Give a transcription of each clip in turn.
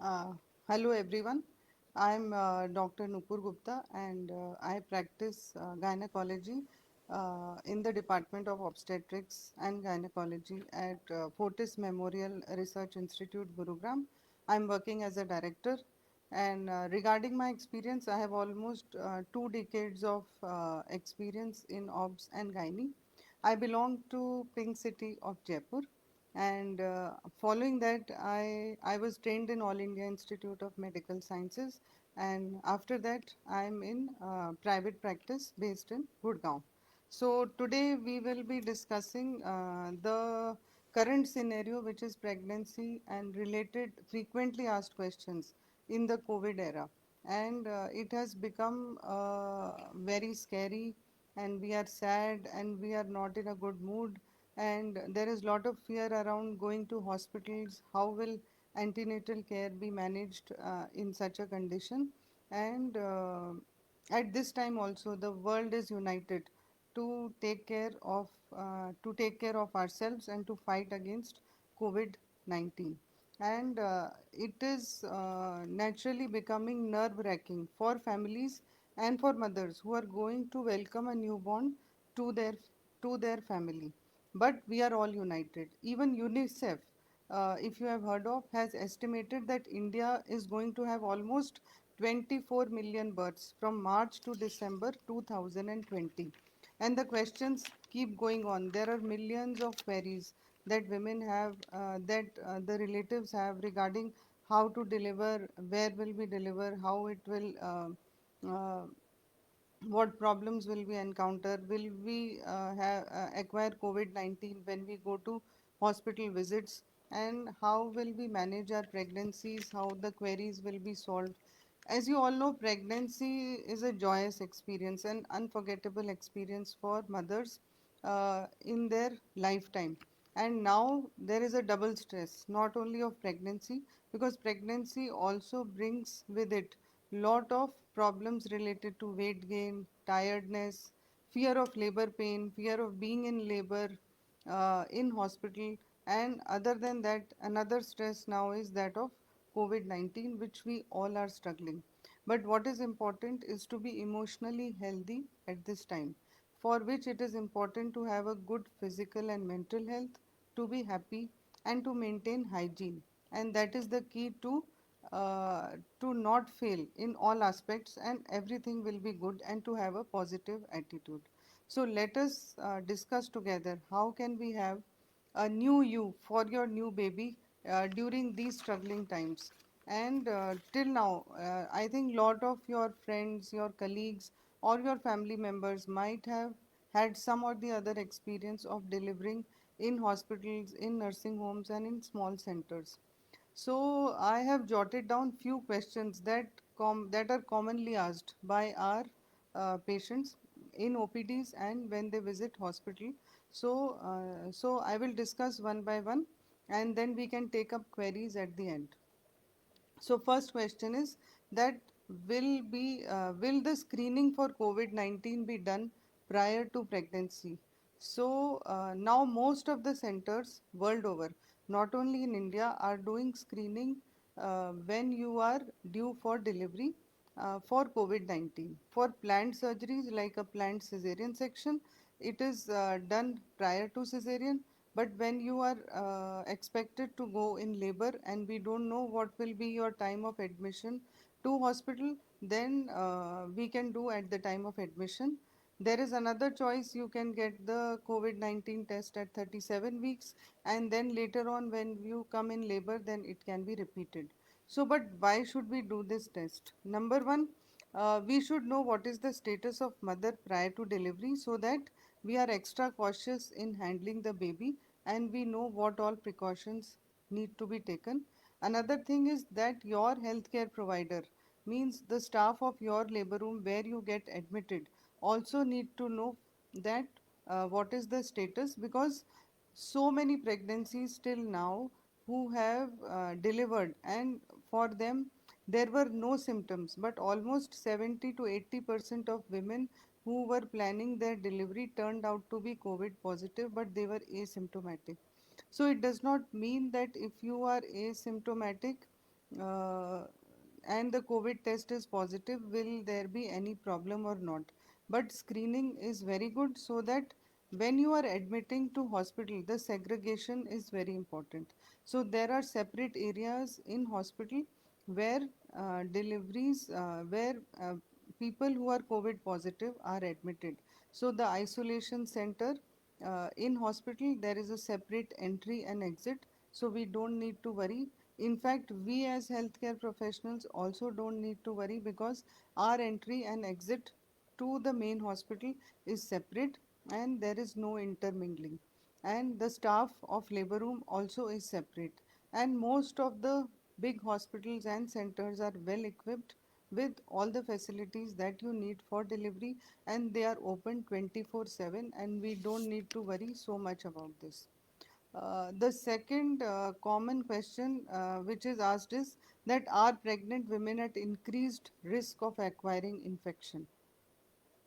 Uh, Hello everyone. I'm Dr. Nupur Gupta and I practice gynecology in the Department of Obstetrics and Gynecology at Fortis Memorial Research Institute, Gurugram. I'm working as a director, and regarding my experience, I have almost 2 decades of experience in OBS and gynae. I belong to Pink City of Jaipur, and following that I was trained in All India Institute of Medical Sciences, and after that I'm in private practice based in Gurgaon. So today we will be discussing the current scenario, which is pregnancy and related frequently asked questions in the COVID era, and it has become very scary, and we are sad and we are not in a good mood, and there is lot of fear around going to hospitals. How will antenatal care be managed in such a condition? And at this time also the world is united to take care of ourselves and to fight against COVID-19. And it is naturally becoming nerve wracking for families and for mothers who are going to welcome a newborn to their family, but we are all united. Even UNICEF, if you have heard of, has estimated that India is going to have almost 24 million births from March to December 2020. And the questions keep going on. There are millions of queries that women have, that the relatives have regarding how to deliver, where will we deliver, how it will. What problems will we encounter? Will we acquire COVID-19 when we go to hospital visits? And how will we manage our pregnancies? How the queries will be solved? As you all know, pregnancy is a joyous experience, an unforgettable experience for mothers in their lifetime. And now there is a double stress, not only of pregnancy, because pregnancy also brings with it lot of problems related to weight gain, tiredness, fear of labor pain, fear of being in labor, in hospital, and other than that, another stress now is that of COVID-19, which we all are struggling. But what is important is to be emotionally healthy at this time, for which it is important to have a good physical and mental health, to be happy, and to maintain hygiene. And that is the key to not fail in all aspects, and everything will be good, and to have a positive attitude. So let us discuss together how can we have a new you for your new baby during these struggling times. And till now, I think lot of your friends, your colleagues, or your family members might have had some or the other experience of delivering in hospitals, in nursing homes, and in small centers. So I have jotted down few questions that are commonly asked by our patients in OPDs and when they visit hospital. So I will discuss one by one, and then we can take up queries at the end. So first question is that will the screening for COVID-19 be done prior to pregnancy? So now most of the centers world over, not only in India, are doing screening when you are due for delivery for COVID-19. For planned surgeries like a planned cesarean section, it is done prior to cesarean. But when you are expected to go in labor and we don't know what will be your time of admission to hospital, then we can do at the time of admission. There is another choice. You can get the COVID-19 test at 37 weeks, and then later on when you come in labor, then it can be repeated. So, but why should we do this test? Number one, we should know what is the status of mother prior to delivery, so that we are extra cautious in handling the baby, and we know what all precautions need to be taken. Another thing is that your healthcare provider, means the staff of your labor room where you get admitted, also need to know that what is the status, because so many pregnancies till now who have delivered, and for them there were no symptoms, but almost 70 to 80% of women who were planning their delivery turned out to be COVID positive, but they were asymptomatic. So it does not mean that if you are asymptomatic, uh, and the COVID test is positive, will there be any problem or not? But screening is very good, so that when you are admitting to hospital, the segregation is very important. So there are separate areas in hospital where where people who are COVID positive are admitted. So the isolation center in hospital, there is a separate entry and exit, so we don't need to worry. In fact, we as healthcare professionals also don't need to worry, because our entry and exit to the main hospital is separate, and there is no intermingling. And the staff of labor room also is separate. And most of the big hospitals and centers are well equipped with all the facilities that you need for delivery, and they are open 24/7, and we don't need to worry so much about this. The second common question which is asked is that, are pregnant women at increased risk of acquiring infection?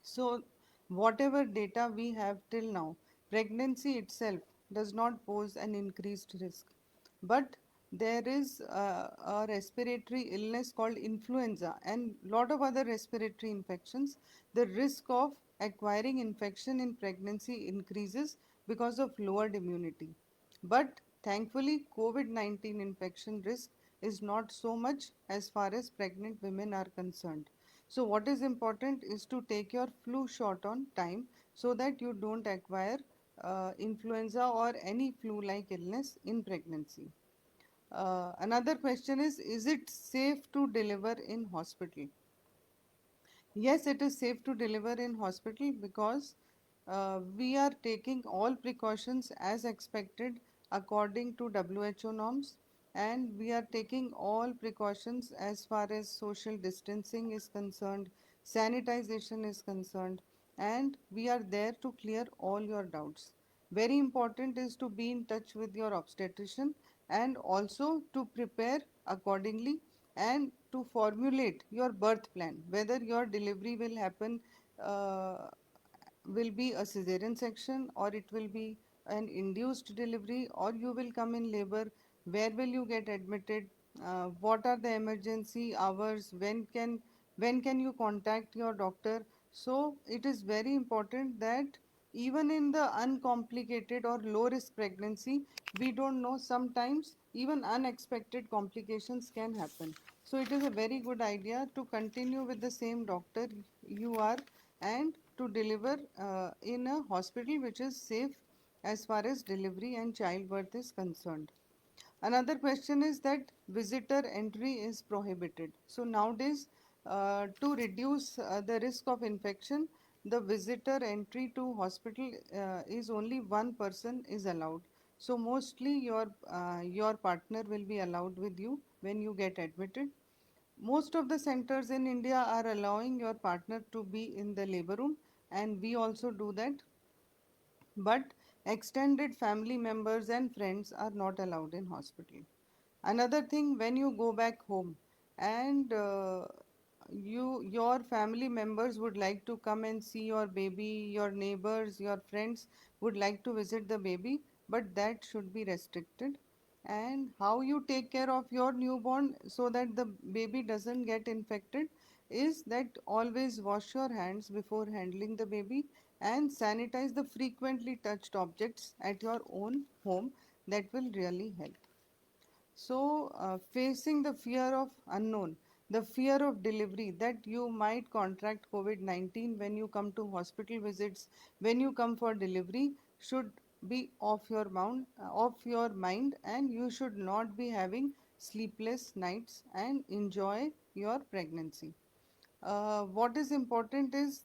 So, whatever data we have till now, pregnancy itself does not pose an increased risk. But there is a respiratory illness called influenza and lot of other respiratory infections. The risk of acquiring infection in pregnancy increases because of lowered immunity. But thankfully, COVID 19 infection risk is not so much as far as pregnant women are concerned. So, what is important is to take your flu shot on time, so that you don't acquire influenza or any flu like illness in pregnancy. Another question is it safe to deliver in hospital? Yes, it is safe to deliver in hospital, because we are taking all precautions as expected according to WHO norms, and we are taking all precautions as far as social distancing is concerned, sanitization is concerned, and we are there to clear all your doubts. Very important is to be in touch with your obstetrician, and also to prepare accordingly, and to formulate your birth plan, whether your delivery will happen, uh, will be a cesarean section, or it will be an induced delivery, or you will come in labor, where will you get admitted, what are the emergency hours, when can you contact your doctor. So it is very important that even in the uncomplicated or low risk pregnancy, we don't know, sometimes even unexpected complications can happen. So it is a very good idea to continue with the same doctor you are, and to deliver in a hospital which is safe as far as delivery and childbirth is concerned. Another question is that visitor entry is prohibited. So nowadays, to reduce the risk of infection, the visitor entry to hospital is only one person is allowed. So mostly your partner will be allowed with you when you get admitted. Most of the centers in India are allowing your partner to be in the labor room, and we also do that. But extended family members and friends are not allowed in hospital. Another thing, when you go back home, and your family members would like to come and see your baby, your neighbors, your friends would like to visit the baby, but that should be restricted. And how you take care of your newborn so that the baby doesn't get infected is that always wash your hands before handling the baby, and sanitize the frequently touched objects at your own home. That will really help. So, facing the fear of unknown, the fear of delivery, that you might contract COVID 19 when you come to hospital visits, when you come for delivery, should be off your mind, and you should not be having sleepless nights and enjoy your pregnancy. What is important is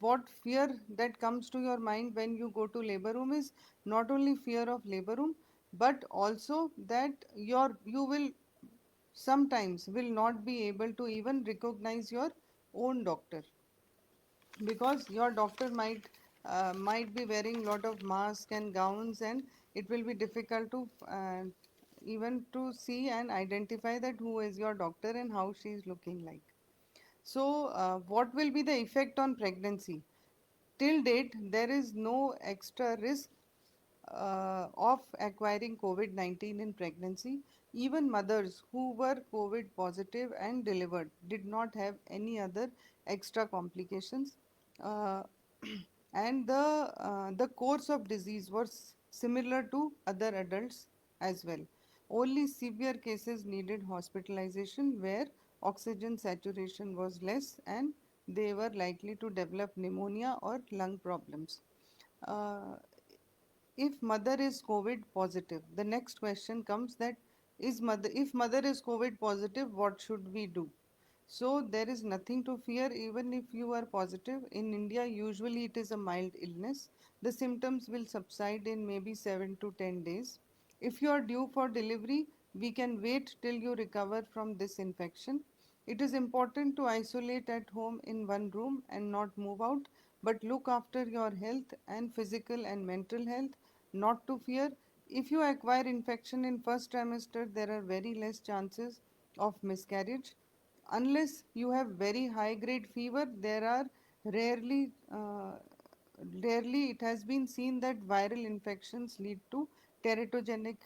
what fear that comes to your mind when you go to labor room is not only fear of labor room, but also that you will sometimes will not be able to even recognize your own doctor, because your doctor might be wearing lot of masks and gowns, and it will be difficult to even to see and identify that who is your doctor and how she is looking like. So, what will be the effect on pregnancy? Till date, there is no extra risk of acquiring COVID 19 in pregnancy, Even mothers who were COVID positive and delivered did not have any other extra complications. Uh, and the course of disease was similar to other adults as well. Only severe cases needed hospitalization where oxygen saturation was less and they were likely to develop pneumonia or lung problems. Uh, if mother is COVID positive, the next question comes that is mother if mother is COVID positive, what should we do? So there is nothing to fear even if you are positive. In India, usually it is a mild illness. The symptoms will subside in maybe 7 to 10 days. If you are due for delivery, we can wait till you recover from this infection. It is important to isolate at home in one room and not move out, but look after your health and physical and mental health, not to fear. If you acquire infection in first trimester, there are very less chances of miscarriage. Unless you have very high grade fever, there are rarely rarely it has been seen that viral infections lead to teratogenic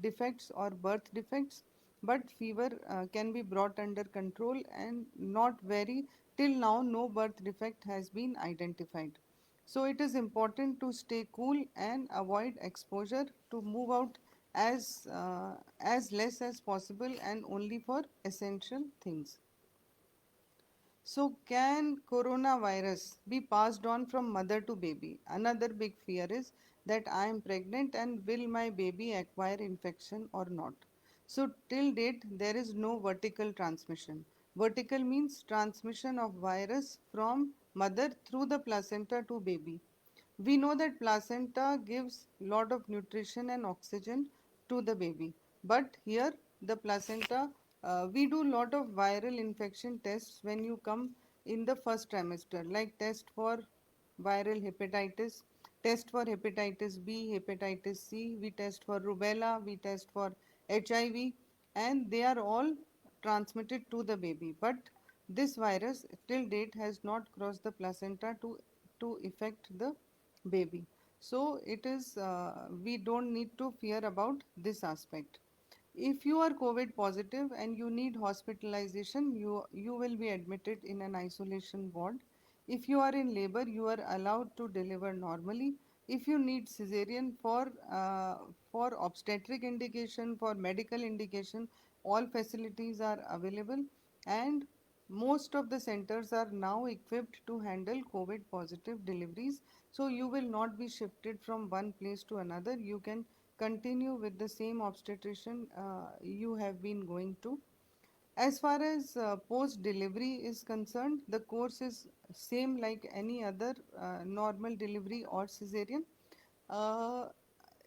defects or birth defects, but fever can be brought under control and not very till now no birth defect has been identified. So it is important to stay cool and avoid exposure, to move out as less as possible and only for essential things. So, can coronavirus be passed on from mother to baby? Another big fear is that I am pregnant and will my baby acquire infection or not? So, till date, there is no vertical transmission. Vertical means transmission of virus from mother through the placenta to baby. We know that placenta gives lot of nutrition and oxygen to the baby. But here the placenta, we do lot of viral infection tests when you come in the first trimester, like test for viral hepatitis, test for hepatitis B, hepatitis C, we test for rubella, we test for HIV, and they are all transmitted to the baby. But this virus till date has not crossed the placenta to affect the baby. So it is we don't need to fear about this aspect. If you are COVID positive and you need hospitalization, you will be admitted in an isolation ward. If you are in labor, you are allowed to deliver normally. If you need cesarean for obstetric indication, for medical indication, all facilities are available, and most of the centers are now equipped to handle COVID positive deliveries. So you will not be shifted from one place to another. You can continue with the same obstetrician you have been going to. As far as post delivery is concerned, the course is same like any other normal delivery or cesarean. Uh,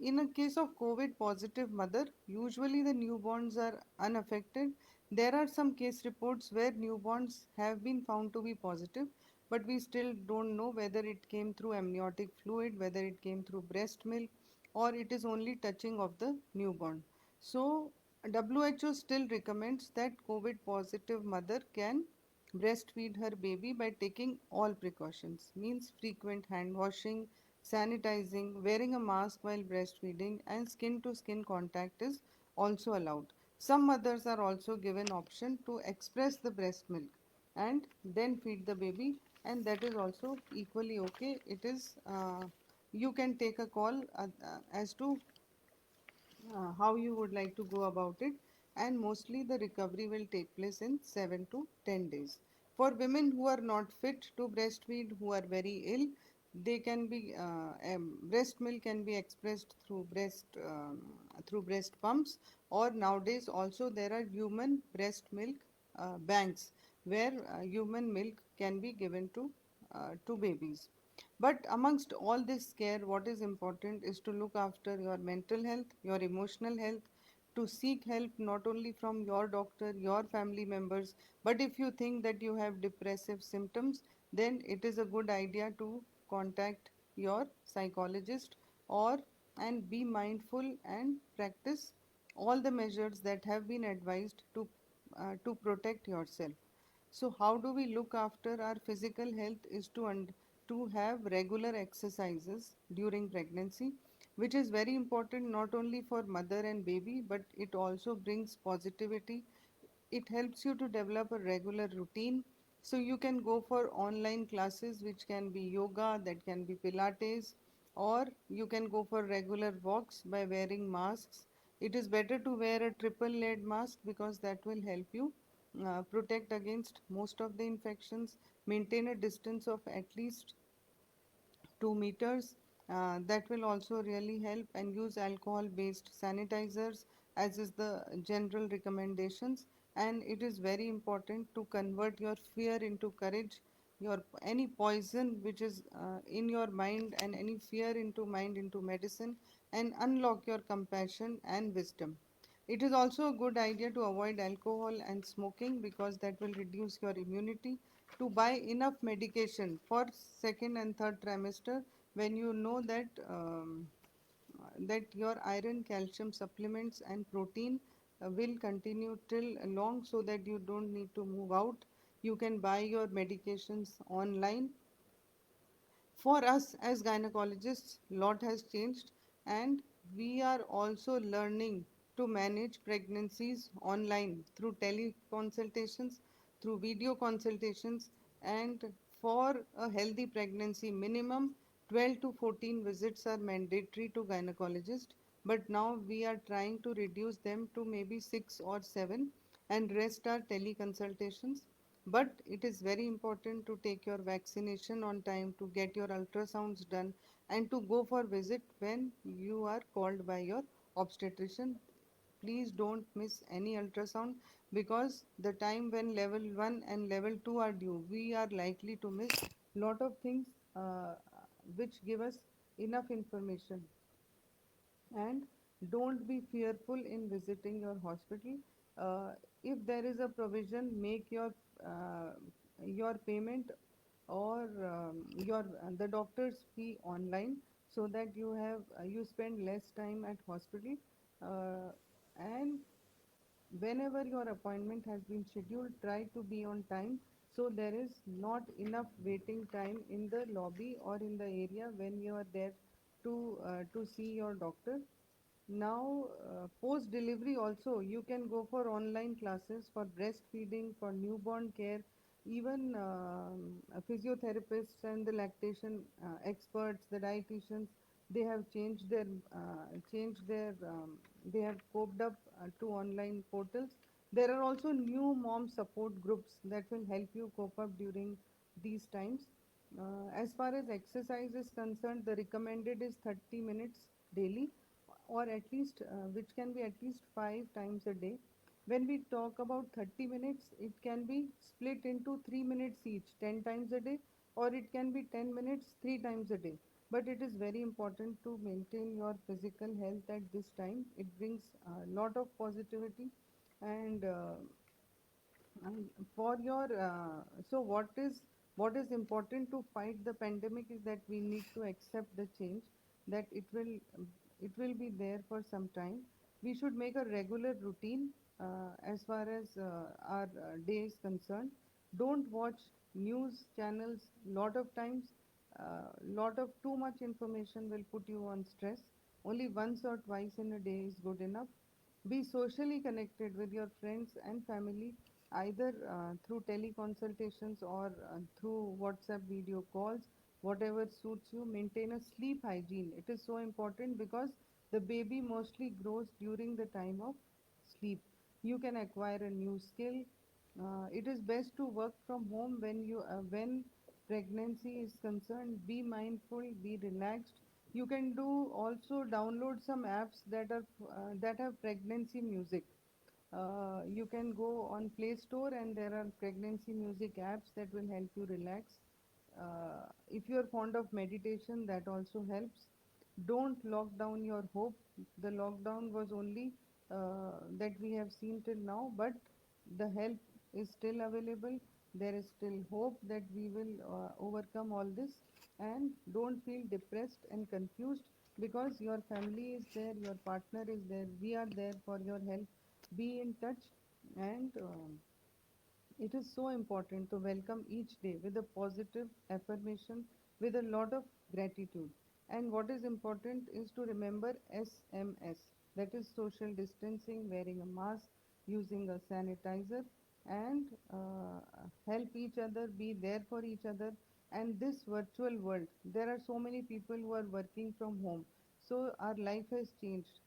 in a case of COVID positive mother, usually the newborns are unaffected. There are some case reports where newborns have been found to be positive, but we still don't know whether it came through amniotic fluid, whether it came through breast milk, or it is only touching of the newborn. So, WHO still recommends that COVID positive mother can breastfeed her baby by taking all precautions, means frequent hand washing, sanitizing, wearing a mask while breastfeeding, and skin to skin contact is also allowed. Some mothers are also given option to express the breast milk and then feed the baby, and that is also equally okay. It is you can take a call as to how you would like to go about it, and mostly the recovery will take place in 7 to 10 days. For women who are not fit to breastfeed, who are very ill, they can be breast milk can be expressed through breast pumps, or nowadays also there are human breast milk banks where human milk can be given to babies. But amongst all this care, what is important is to look after your mental health, your emotional health, to seek help not only from your doctor, your family members, but if you think that you have depressive symptoms, then it is a good idea to contact your psychologist, or and be mindful and practice all the measures that have been advised to protect yourself. So, how do we look after our physical health is to have regular exercises during pregnancy. which is very important not only for mother and baby, but it also brings positivity. It helps you to develop a regular routine. So you can go for online classes, which can be yoga, that can be Pilates, or you can go for regular walks by wearing masks. It is better to wear a triple layered mask because that will help you protect against most of the infections. Maintain a distance of at least 2 meters. That will also really help, and use alcohol based sanitizers as is the general recommendations. And it is very important to convert your fear into courage, your any poison which is in your mind and any fear into mind into medicine, and unlock your compassion and wisdom. It is also a good idea to avoid alcohol and smoking because that will reduce your immunity. To buy enough medication for second and third trimester when you know that your iron, calcium supplements and protein will continue till long, so that you don't need to move out. You can buy your medications online. For us as gynecologists, lot has changed, and we are also learning to manage pregnancies online through teleconsultations, through video consultations. And for a healthy pregnancy, minimum 12 to 14 visits are mandatory to gynecologist, but now we are trying to reduce them to maybe 6 or 7, and rest are teleconsultations. But it is very important to take your vaccination on time, to get your ultrasounds done, and to go for visit when you are called by your obstetrician. Please don't miss any ultrasound, because the time when level 1 and level 2 are due, we are likely to miss lot of things uh, which give us enough information. And don't be fearful in visiting your hospital. If there is a provision, make uh, your payment or your the doctor's fee online, so that you spend less time at hospital. And whenever your appointment has been scheduled, try to be on time, so there is not enough waiting time in the lobby or in the area when you are there to see your doctor. Now, post delivery also, you can go for online classes for breastfeeding, for newborn care, even physiotherapists and the lactation experts, the dietitians, they have changed their, they have coped up to online portals. There are also new mom support groups that will help you cope up during these times. As far as exercise is concerned, the recommended is 30 minutes daily, or at least which can be at least 5 times a day. When we talk about 30 minutes, it can be split into 3 minutes each, 10 times a day, or it can be 10 minutes 3 times a day. But it is very important to maintain your physical health at this time. It brings a lot of positivity. And for your so what is important to fight the pandemic is that we need to accept the change, that it will be there for some time. We should make a regular routine as far as our day is concerned. Don't watch news channels lot of times. Lot of too much information will put you on stress. Only once or twice in a day is good enough. Be socially connected with your friends and family, either through teleconsultations or through WhatsApp video calls, whatever suits you. Maintain a sleep hygiene. It is so important because the baby mostly grows during the time of sleep. You can acquire a new skill. It is best to work from home when pregnancy is concerned. Be mindful, be relaxed. You can do also download some apps that have pregnancy music. You can go on Play Store, and there are pregnancy music apps that will help you relax. If you are fond of meditation, that also helps. Don't lock down your hope. The lockdown was only that we have seen till now, but the help is still available. There is still hope that we will overcome all this. And don't feel depressed and confused, because your family is there, your partner is there, we are there for your help. Be in touch. And it is so important to welcome each day with a positive affirmation, with a lot of gratitude. And what is important is to remember SMS, that is social distancing, wearing a mask, using a sanitizer, and help each other, be there for each other. And this virtual world, there are so many people who are working from home. So our life has changed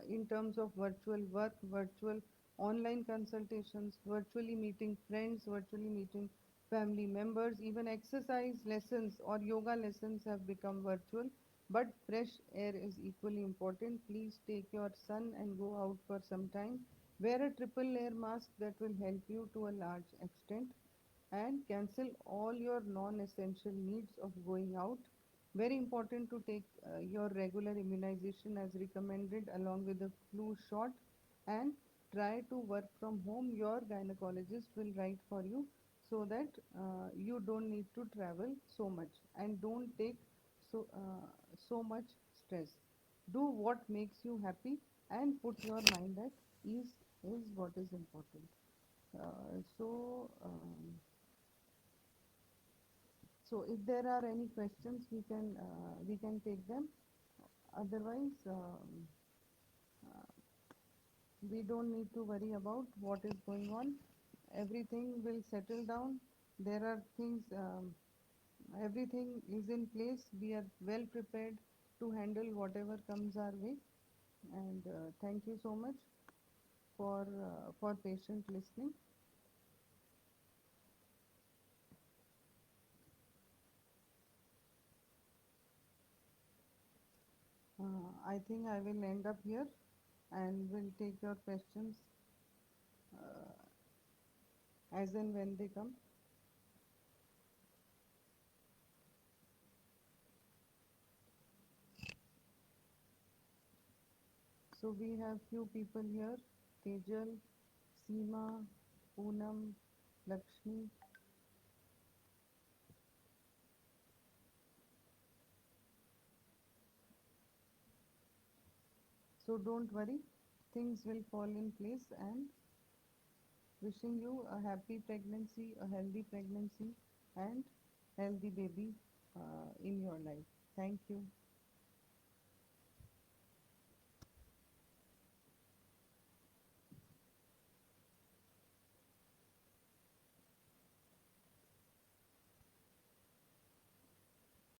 in terms of virtual work, virtual online consultations, virtually meeting friends, virtually meeting family members, even exercise lessons or yoga lessons have become virtual. But fresh air is equally important. Please take your son and go out for some time. Wear a triple layer mask that will help you to a large extent, and cancel all your non-essential needs of going out. Very important to take your regular immunization as recommended along with the flu shot, and try to work from home. Your gynecologist will write for you so that you don't need to travel so much, and don't take so much stress. Do what makes you happy and put your mind at ease is what is important. So if there are any questions, we can take them. Otherwise, we don't need to worry about what is going on. Everything will settle down. There are things. Everything is in place. We are well prepared to handle whatever comes our way. And thank you so much for patient listening. I think I will end up here and will take your questions as and when they come. So we have few people here: Tejal, Seema, Poonam, Lakshmi. So don't worry, things will fall in place, and wishing you a happy pregnancy, a healthy pregnancy, and healthy baby in your life. Thank you.